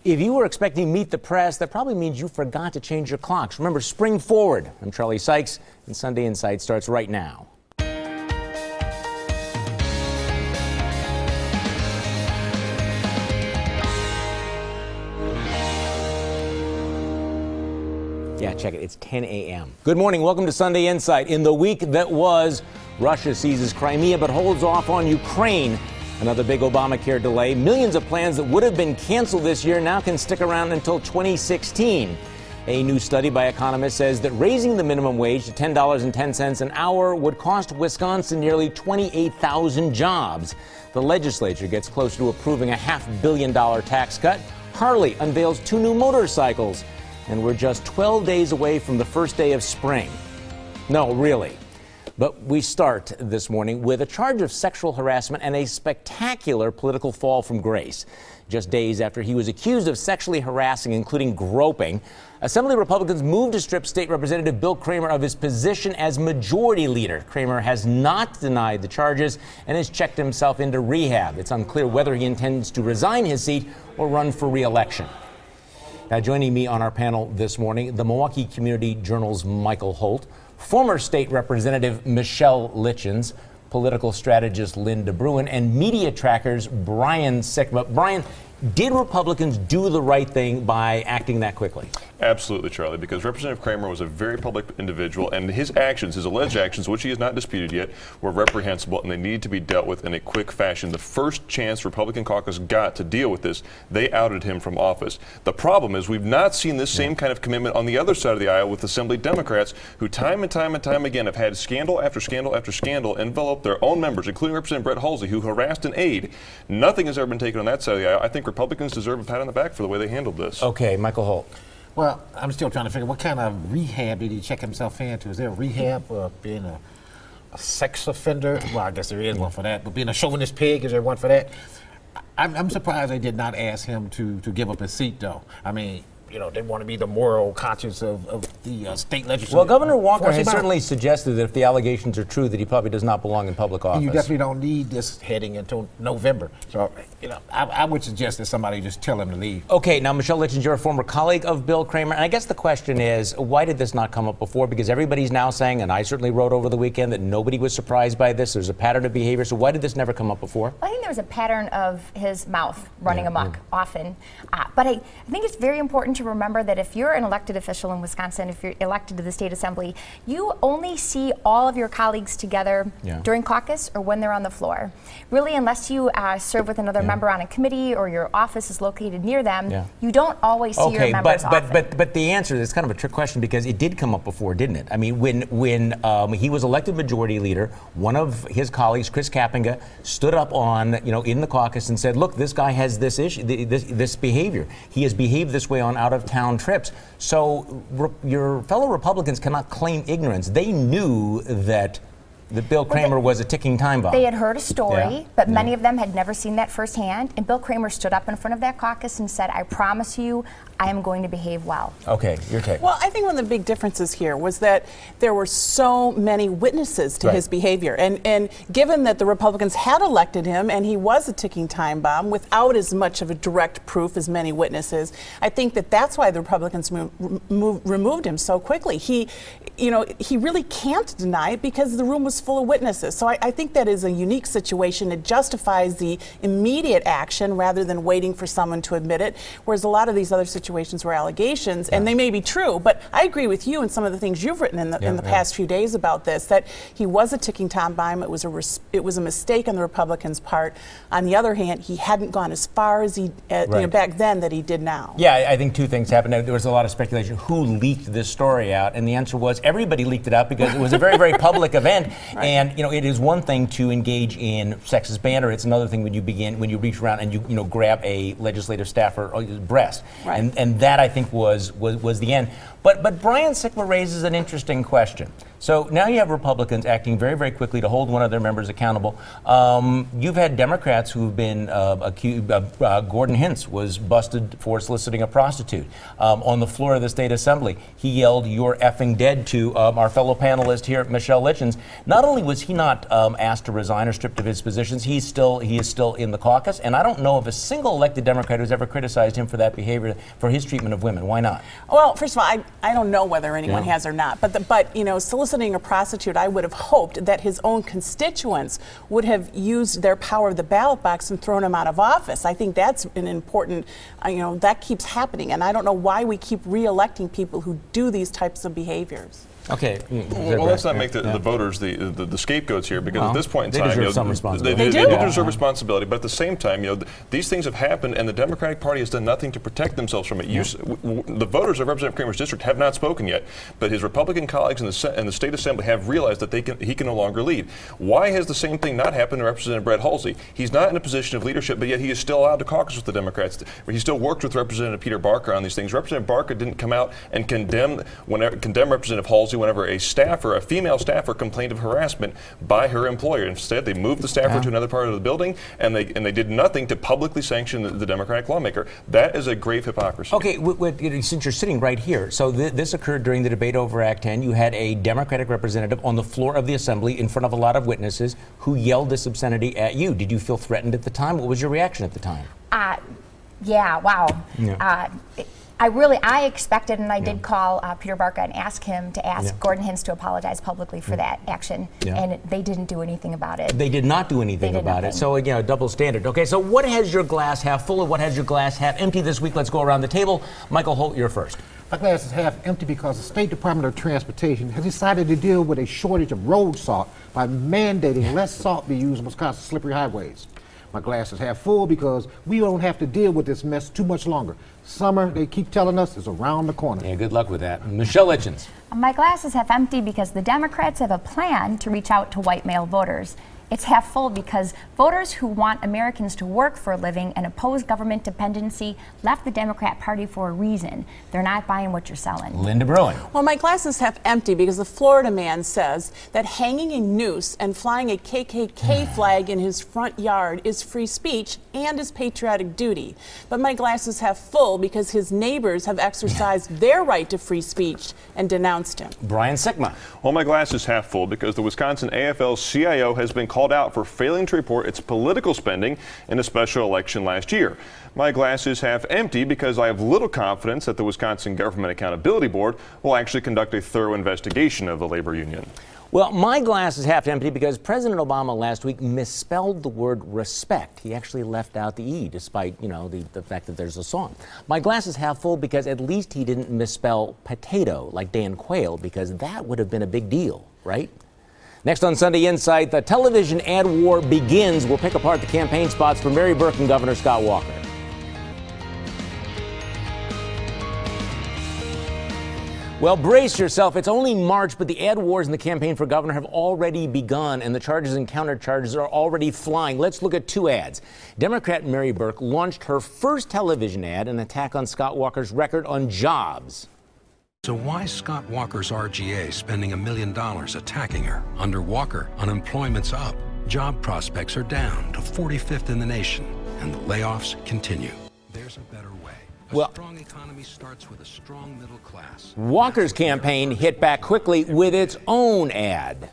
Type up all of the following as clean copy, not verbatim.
If you were expecting to meet the press, that probably means you forgot to change your clocks. Remember, spring forward. I'm Charlie Sykes, and Sunday Insight starts right now. Yeah, check it. It's 10 a.m. Good morning. Welcome to Sunday Insight. In the week that was, Russia seizes Crimea but holds off on Ukraine. Another big Obamacare delay. Millions of plans that would have been canceled this year now can stick around until 2016. A new study by economists says that raising the minimum wage to $10.10 an hour would cost Wisconsin nearly 28,000 jobs. The legislature gets close to approving a $500 million tax cut. Harley unveils 2 new motorcycles. And we're just 12 days away from the first day of spring. No, really. But we start this morning with a charge of sexual harassment and a spectacular political fall from grace. Just days after he was accused of sexually harassing, including groping, Assembly Republicans moved to strip State Representative Bill Kramer of his position as majority leader. Kramer has not denied the charges and has checked himself into rehab. It's unclear whether he intends to resign his seat or run for re-election. Now, joining me on our panel this morning, the Milwaukee Community Journal's Mikel Holt, former state representative Michelle Litjens, political strategist Lynne Bruin, and media trackers Brian Sikma. Brian, did Republicans do the right thing by acting that quickly? Absolutely, Charlie, because Representative Kramer was a very public individual, and his actions, his alleged actions, which he has not disputed yet, were reprehensible, and they needed to be dealt with in a quick fashion. The first chance Republican caucus got to deal with this, they outed him from office. The problem is we've not seen this same kind of commitment on the other side of the aisle with Assembly Democrats, who time and time again have had scandal after scandal after scandal envelop their own members, including Representative Brett Halsey, who harassed an aide. Nothing has ever been taken on that side of the aisle. I think Republicans deserve a pat on the back for the way they handled this. Okay, Mikel Holt. Well, I'm still trying to figure what kind of rehab did he check himself into? Is there a rehab for being a sex offender? Well, I guess there is one for that. But being a chauvinist pig, is there one for that? I'm surprised they did not ask him to give up his seat, though. I mean, you know, they want to be the moral conscience of the state legislature. Well, Governor Walker has certainly suggested that if the allegations are true, that he probably does not belong in public office. And you definitely don't need this heading until November. So, you know, I would suggest that somebody just tell him to leave. Okay, now, Michelle Litjens, you're a former colleague of Bill Kramer, and I guess the question is, why did this not come up before? Because everybody's now saying, and I certainly wrote over the weekend, that nobody was surprised by this. There's a pattern of behavior. So why did this never come up before? Well, I think there was a pattern of his mouth running amok often. But I think it's very important to remember that if you're an elected official in Wisconsin, if you're elected to the state assembly, you only see all of your colleagues together during caucus or when they're on the floor. Really, unless you serve with another member on a committee or your office is located near them, you don't always see your members often. But the answer is kind of a trick question, because it did come up before, didn't it? I mean, when he was elected majority leader, one of his colleagues, Chris Kapenga, stood up in the caucus and said, look, this guy has this issue, this behavior. He has behaved this way on out-of-town trips. So your fellow Republicans cannot claim ignorance. They knew that Bill Kramer was a ticking time bomb. They had heard a story, but many of them had never seen that firsthand. And Bill Kramer stood up in front of that caucus and said, I promise you, I am going to behave well. Okay, your take. Well, I think one of the big differences here was that there were so many witnesses to his behavior. And given that the Republicans had elected him and he was a ticking time bomb without as much of a direct proof as many witnesses, I think that that's why the Republicans removed him so quickly. He really can't deny it because the room was full of witnesses. So I think that is a unique situation. It justifies the immediate action rather than waiting for someone to admit it, whereas a lot of these other situations were allegations, and they may be true, but I agree with you and some of the things you've written in the past few days about this, that he was a ticking time bomb. It was a mistake on the Republicans' part. On the other hand, he hadn't gone as far as he back then that he did now. Yeah, I think two things happened. There was a lot of speculation who leaked this story out, and the answer was everybody leaked it out because it was a very, very public event. And it is one thing to engage in sexist banter. It's another thing when you reach around and you grab a legislative staffer's breast. And that, I think, was the end. But Brian Sikma raises an interesting question. So now you have Republicans acting very, very quickly to hold one of their members accountable. You've had Democrats who've been accused. Gordon Hintz was busted for soliciting a prostitute on the floor of the state assembly. He yelled, "You're effing dead," to our fellow panelist here, Mikel Litjens. Not only was he not asked to resign or stripped of his positions, he is still in the caucus. And I don't know of a single elected Democrat who's ever criticized him for that behavior, for his treatment of women. Why not? Well, first of all, I don't know whether anyone has or not, but you know, soliciting a prostitute, I would have hoped that his own constituents would have used their power of the ballot box and thrown him out of office. I think that's an important, you know, that keeps happening, and I don't know why we keep re-electing people who do these types of behaviors. Okay. Well, let's not make the voters the scapegoats here, because at this point in time, they deserve some responsibility. They do deserve responsibility, but at the same time, you know, these things have happened, and the Democratic Party has done nothing to protect themselves from it. The voters of Representative Kramer's district have not spoken yet, but his Republican colleagues in the state assembly have realized that he can no longer lead. Why has the same thing not happened to Representative Brett Halsey? He's not in a position of leadership, but yet he is still allowed to caucus with the Democrats. He still worked with Representative Peter Barker on these things. Representative Barker didn't come out and condemn Representative Halsey whenever a female staffer complained of harassment by her employer. Instead, they moved the staffer to another part of the building, and they did nothing to publicly sanction the Democratic lawmaker. That is a grave hypocrisy. Okay, since you're sitting right here, so this occurred during the debate over Act 10. You had a Democratic representative on the floor of the assembly in front of a lot of witnesses who yelled this obscenity at you. Did you feel threatened at the time? What was your reaction at the time? Yeah, wow. Yeah. I expected, and I did call Peter Barker and ask him to ask Gordon Hintz to apologize publicly for that action, and they didn't do anything about it. They did not do anything about it. So again, a double standard. Okay, so what has your glass half full and what has your glass half empty this week? Let's go around the table. Mikel Holt, you're first. My glass is half empty because the State Department of Transportation has decided to deal with a shortage of road salt by mandating less salt be used on Wisconsin's slippery highways. My glass is half full because we don't have to deal with this mess too much longer. Summer, they keep telling us, is around the corner. Yeah, good luck with that. Mikel Litjens. My glass is half empty because the Democrats have a plan to reach out to white male voters. It's half full because voters who want Americans to work for a living and oppose government dependency left the Democrat Party for a reason. They're not buying what you're selling. Lynne Bruin. Well, my glass is half empty because the Florida man says that hanging a noose and flying a KKK flag in his front yard is free speech and is patriotic duty. But my glass is half full because his neighbors have exercised their right to free speech and denounced him. Brian Sikma. Well, my glass is half full because the Wisconsin AFL-CIO has been called out for failing to report its political spending in a special election last year. My glass is half empty because I have little confidence that the Wisconsin Government Accountability Board will actually conduct a thorough investigation of the labor union. Well, my glass is half empty because President Obama last week misspelled the word respect. He actually left out the E, despite, you know, the fact that there's a song. My glass is half full because at least he didn't misspell potato like Dan Quayle, because that would have been a big deal, right? Next on Sunday Insight, the television ad war begins. We'll pick apart the campaign spots for Mary Burke and Governor Scott Walker. Well, brace yourself. It's only March, but the ad wars in the campaign for governor have already begun, and the charges and countercharges are already flying. Let's look at two ads. Democrat Mary Burke launched her first television ad, an attack on Scott Walker's record on jobs. So why is Scott Walker's RGA spending $1 million attacking her? Under Walker, unemployment's up, job prospects are down to 45th in the nation, and the layoffs continue. There's a better way. A strong economy starts with a strong middle class. Walker's campaign hit back quickly with its own ad.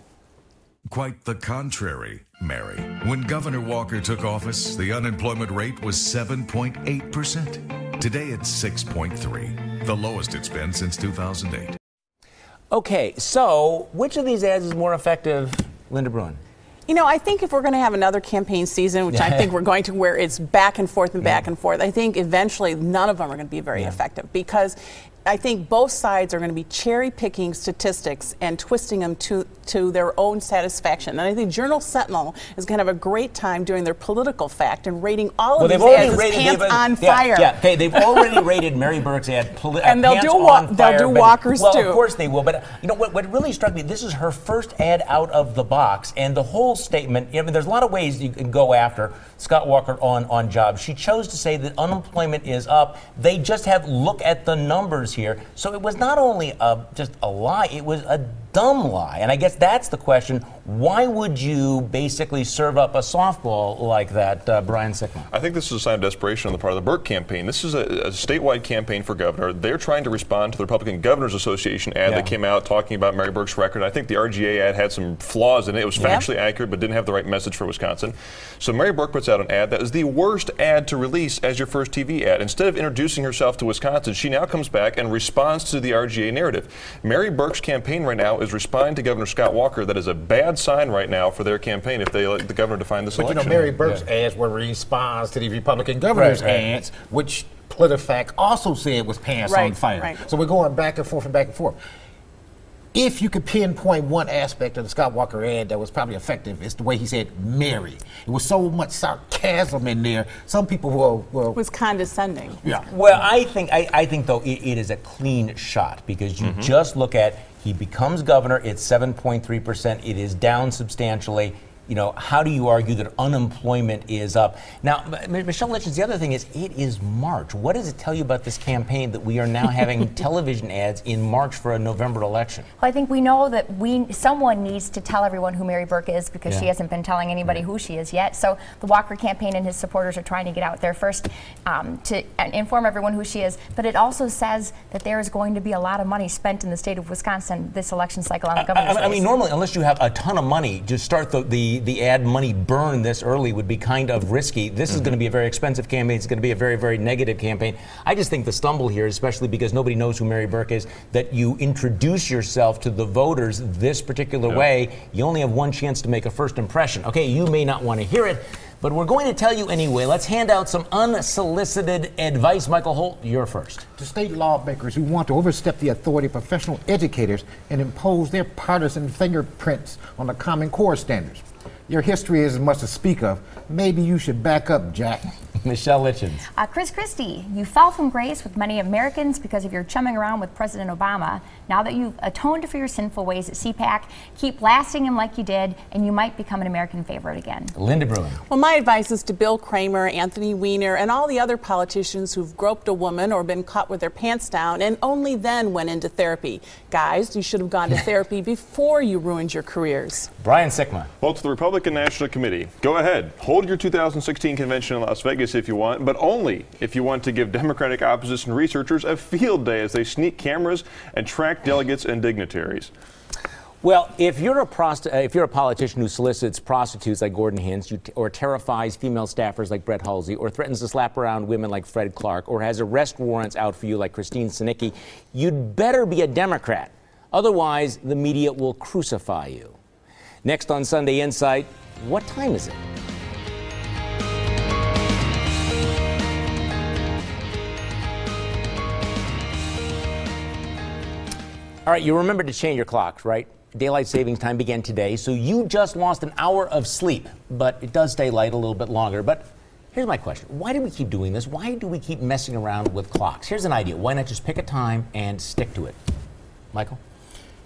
Quite the contrary, Mary. When Governor Walker took office, the unemployment rate was 7.8%. Today it's 6.3%, the lowest it's been since 2008. Okay, so which of these ads is more effective, Lynne Bruin? You know, I think if we're going to have another campaign season, which I think we're going to, where it's back and forth and back and forth, I think eventually none of them are going to be very effective, because I think both sides are going to be cherry-picking statistics and twisting them to their own satisfaction. And I think Journal Sentinel is going to have a great time doing their political fact and rating all of these ads as pants on fire. Yeah, okay, they've already rated Mary Burke's ad and they'll do Walker's too. Well, of course they will. But you know what really struck me? This is her first ad out of the box, and the whole statement. I mean, there's a lot of ways you can go after Scott Walker on jobs. She chose to say that unemployment is up. They just have look at the numbers here. So it was not only just a lie, it was a dumb lie. And I guess that's the question. Why would you basically serve up a softball like that, Brian Sikma? I think this is a sign of desperation on the part of the Burke campaign. This is a statewide campaign for governor. They're trying to respond to the Republican Governors Association ad that came out talking about Mary Burke's record. I think the RGA ad had some flaws in it. It was factually accurate, but didn't have the right message for Wisconsin. So Mary Burke puts out an ad that is the worst ad to release as your first TV ad. Instead of introducing herself to Wisconsin, she now comes back and responds to the RGA narrative. Mary Burke's campaign right now is responding to Governor Scott Walker. That is a bad sign right now for their campaign if they let the governor define this election. But you know, Mary Burke's ads were response to the Republican governor's ads, which PolitiFact also said was pants on fire. So we're going back and forth and back and forth. If you could pinpoint one aspect of the Scott Walker ad that was probably effective, it's the way he said Mary. It was so much sarcasm in there. Some people were was condescending. Yeah. Well, I think though it is a clean shot because you just look at he becomes governor. It's 7.3%. It is down substantially. You know, how do you argue that unemployment is up? Now, Michelle Litjens, the other thing is it is March. What does it tell you about this campaign that we are now having television ads in March for a November election? Well, I think we know that someone needs to tell everyone who Mary Burke is because she hasn't been telling anybody who she is yet. So the Walker campaign and his supporters are trying to get out there first to inform everyone who she is. But it also says that there is going to be a lot of money spent in the state of Wisconsin this election cycle on the governor's race. I mean, normally, unless you have a ton of money, to start the ad money burn this early would be kind of risky. This is going to be a very expensive campaign. It's going to be a very, very negative campaign. I just think the stumble here, especially because nobody knows who Mary Burke is, that you introduce yourself to the voters this particular way. You only have one chance to make a first impression. Okay, you may not want to hear it, but we're going to tell you anyway. Let's hand out some unsolicited advice. Mikel Holt, you're first. To state lawmakers who want to overstep the authority of professional educators and impose their partisan fingerprints on the Common Core standards. Your history is as much to speak of. Maybe you should back up, Jack. Michelle Litjens. Chris Christie, you fell from grace with many Americans because of your chumming around with President Obama. Now that you've atoned for your sinful ways at CPAC, keep blasting him like you did, and you might become an American favorite again. Linda Bruin. Well, my advice is to Bill Kramer, Anthony Weiner, and all the other politicians who've groped a woman or been caught with their pants down and only then went into therapy. Guys, you should have gone to therapy before you ruined your careers. Brian Sikma. Well, to the Republican National Committee, go ahead. Hold your 2016 convention in Las Vegas if you want, but only if you want to give Democratic opposition researchers a field day as they sneak cameras and track delegates and dignitaries. Well, if you're a politician who solicits prostitutes like Gordon Hintz, or terrifies female staffers like Brett Halsey, or threatens to slap around women like Fred Clark, or has arrest warrants out for you like Christine Sinicki, you'd better be a Democrat. Otherwise, the media will crucify you. Next on Sunday Insight, what time is it? All right, you remember to change your clocks, right? Daylight savings time began today, so you just lost an hour of sleep, but it does stay light a little bit longer. But here's my question. Why do we keep doing this? Why do we keep messing around with clocks? Here's an idea. Why not just pick a time and stick to it? Michael?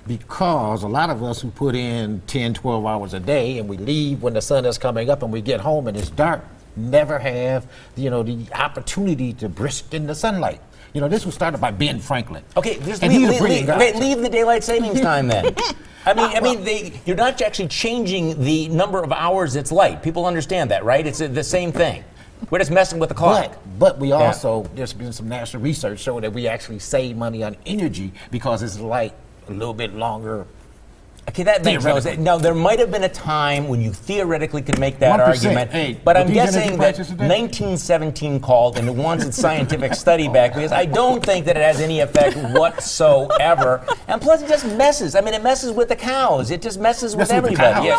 Because a lot of us who put in 10, 12 hours a day and we leave when the sun is coming up and we get home and it's dark, never have, the opportunity to brisk in the sunlight. You know, this was started by Ben Franklin. Okay, just leave the daylight savings time then. You're not actually changing the number of hours it's light. People understand that, right? It's the same thing. We're just messing with the clock. But we also, there's been some national research showing that we actually save money on energy because it's light a little bit longer. Okay, that makes no sense. Now, there might have been a time when you theoretically could make that 1%, argument, hey, but I'm guessing that 1917 called and it wants its scientific study back because I don't think that it has any effect whatsoever. And plus, it just messes. I mean, it messes with the cows. It just messes with everybody.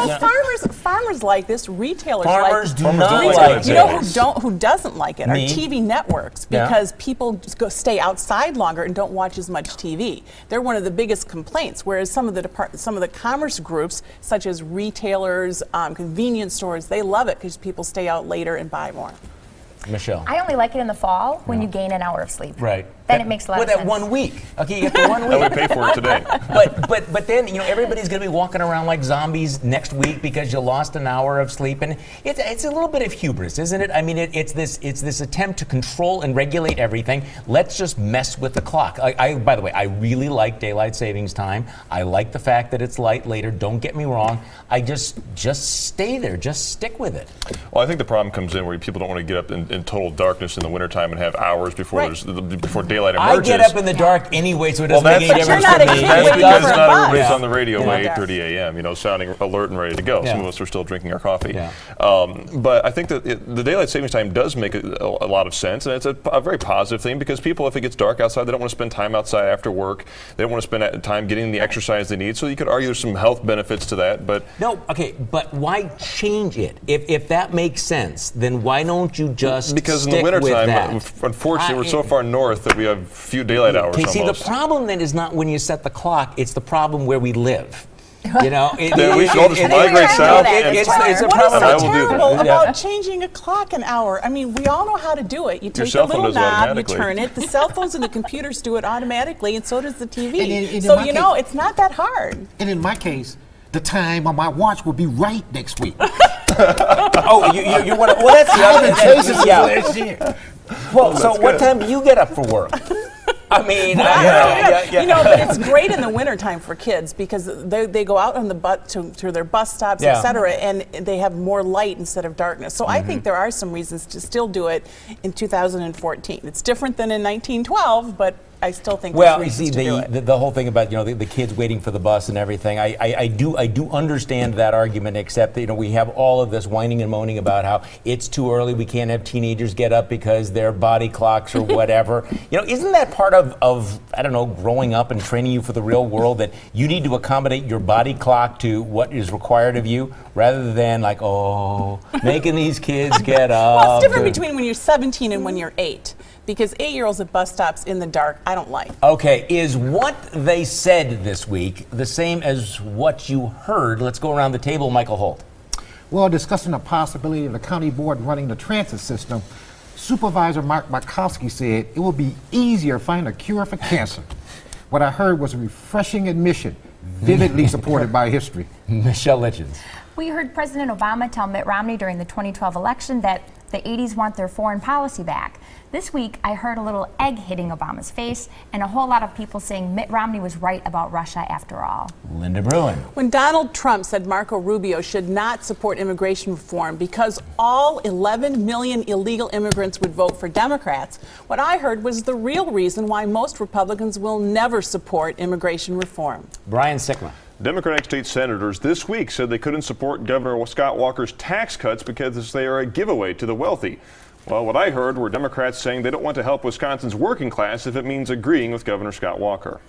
Farmers like this. Retailers do not like it. You know who doesn't like it? Me? Are TV networks, because people just stay outside longer and don't watch as much TV. They're one of the biggest complaints. Whereas some of the commerce groups, such as retailers, convenience stores, they love it because people stay out later and buy more. Michelle. I only like it in the fall when you gain an hour of sleep. Right. Then it makes a lot of that sense. 1 week. Okay, you get the 1 week. I would pay for it today. But then, you know, everybody's going to be walking around like zombies next week because you lost an hour of sleep, and it's a little bit of hubris, isn't it? I mean, it's this attempt to control and regulate everything. Let's just mess with the clock. By the way, I really like daylight savings time. I like the fact that it's light later. Don't get me wrong. I just stay there. Just stick with it. Well, I think the problem comes in where people don't want to get up in total darkness in the wintertime and have hours before before daylight emerges. I get up in the dark anyway, so it doesn't make any difference not to me. That's because not everybody's on the radio by Yeah. 8:30 a.m. You know, sounding alert and ready to go. Yeah. Some of us are still drinking our coffee. Yeah. But I think that the daylight savings time does make a lot of sense, and it's a very positive thing because people, if it gets dark outside, they don't want to spend time outside after work. They don't want to spend time getting the exercise they need. So you could argue there's some health benefits to that. But no, okay, but why change it? If that makes sense, then why don't you just because stick in the wintertime, with that? unfortunately, we're so far north that we have few daylight hours. Okay, see, the almost. problem then is not when you set the clock; it's the problem where we live. You know, Then we should all just migrate south. It's a What problem. is I so will do that. terrible Yeah. about changing a clock an hour? I mean, we all know how to do it. You take the cell phone little does it knob, you automatically. turn it. The cell phones and the computers do it automatically, and so does the TV. in So my you know, case- it's not that hard. And in my case, the time on my watch will be right next week. Oh, you want to? Well, that's the other thing. Yeah. Well, so what time do you get up for work? I mean, You know, but it's great in the wintertime for kids because they go out on the to their bus stops, Yeah. et cetera, and they have more light instead of darkness. So I think there are some reasons to still do it in 2014. It's different than in 1912, but I still think Well, there's you see, reasons to do it. the whole thing about, you know, the kids waiting for the bus and everything, I do understand that argument, except that, you know, we have all of this whining and moaning about how it's too early, we can't have teenagers get up because their body clocks or whatever. You know, isn't that part of, I don't know, growing up and training you for the real world, that you need to accommodate your body clock to what is required of you, rather than like, oh, making these kids get up. Well, it's different between when you're 17 and when you're 8. Because 8-year-olds at bus stops in the dark, I don't like. Okay, is what they said this week the same as what you heard? Let's go around the table, Mikel Holt. Well, discussing the possibility of the county board running the transit system, Supervisor Mark Markowski said it will be easier to find a cure for cancer. What I heard was a refreshing admission, vividly supported by history. Michelle Litjens. We heard President Obama tell Mitt Romney during the 2012 election that the 80s want their foreign policy back. This week, I heard a little egg hitting Obama's face and a whole lot of people saying Mitt Romney was right about Russia after all. Linda Bruin. When Donald Trump said Marco Rubio should not support immigration reform because all 11 million illegal immigrants would vote for Democrats, what I heard was the real reason why most Republicans will never support immigration reform. Brian Sikma. Democratic state senators this week said they couldn't support Governor Scott Walker's tax cuts because they are a giveaway to the wealthy. Well, what I heard were Democrats saying they don't want to help Wisconsin's working class if it means agreeing with Governor Scott Walker.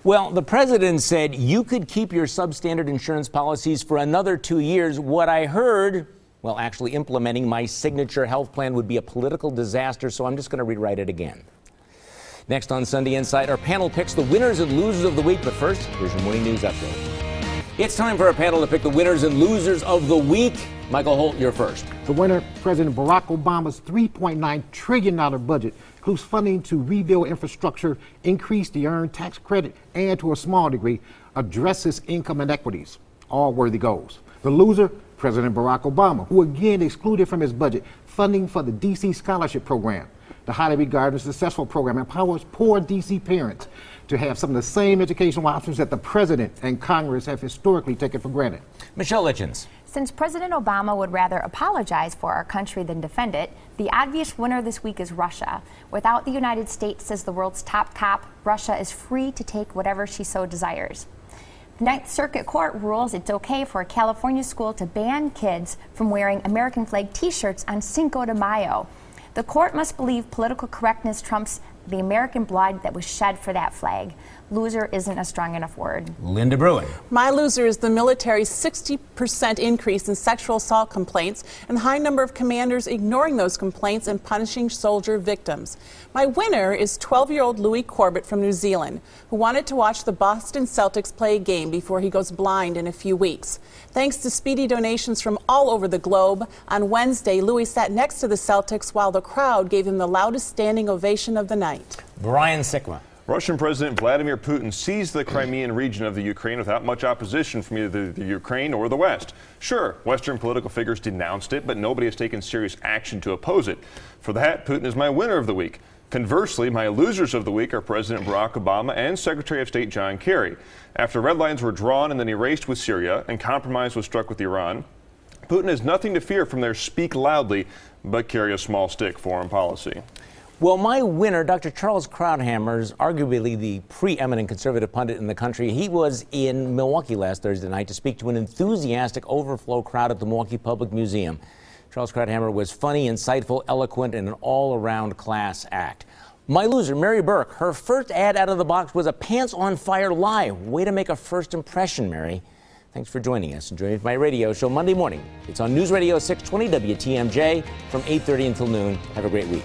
Well, the president said you could keep your substandard insurance policies for another 2 years. What I heard, well, actually implementing my signature health plan would be a political disaster, so I'm just going to rewrite it again. Next on Sunday Insight, our panel picks the winners and losers of the week. But first, here's your morning news update. It's time for our panel to pick the winners and losers of the week. Mikel Holt, you're first. The winner, President Barack Obama's $3.9 trillion budget, includes funding to rebuild infrastructure, increase the earned tax credit, and to a small degree, addresses income inequities. All worthy goals. The loser, President Barack Obama, who again excluded from his budget funding for the D.C. Scholarship Program. The highly regarded and successful program empowers poor D.C. parents to have some of the same educational options that the president and Congress have historically taken for granted. Michelle Litjens. Since President Obama would rather apologize for our country than defend it, the obvious winner this week is Russia. Without the United States as the world's top cop, Russia is free to take whatever she so desires. The Ninth Circuit Court rules it's okay for a California school to ban kids from wearing American flag t-shirts on Cinco de Mayo. The court must believe political correctness trumps the American blood that was shed for that flag. loser isn't a strong enough word. Linda Bruin. My loser is the military's 60% increase in sexual assault complaints and the high number of commanders ignoring those complaints and punishing soldier victims. My winner is 12-year-old Louis Corbett from New Zealand, who wanted to watch the Boston Celtics play a game before he goes blind in a few weeks. Thanks to speedy donations from all over the globe, on Wednesday, Louis sat next to the Celtics while the crowd gave him the loudest standing ovation of the night. Brian Sikma. Russian President Vladimir Putin seized the Crimean region of the Ukraine without much opposition from either the Ukraine or the West. Sure, Western political figures denounced it, but nobody has taken serious action to oppose it. For that, Putin is my winner of the week. Conversely, my losers of the week are President Barack Obama and Secretary of State John Kerry. After red lines were drawn and then erased with Syria and compromise was struck with Iran, Putin has nothing to fear from their speak loudly but carry a small stick foreign policy. Well, my winner, Dr. Charles Krauthammer, is arguably the preeminent conservative pundit in the country. He was in Milwaukee last Thursday night to speak to an enthusiastic overflow crowd at the Milwaukee Public Museum. Charles Krauthammer was funny, insightful, eloquent, and an all-around class act. My loser, Mary Burke, her first ad out of the box was a Pants on Fire Live. Way to make a first impression, Mary. Thanks for joining us and joining my radio show Monday morning. It's on News Radio 620 WTMJ from 8:30 until noon. Have a great week.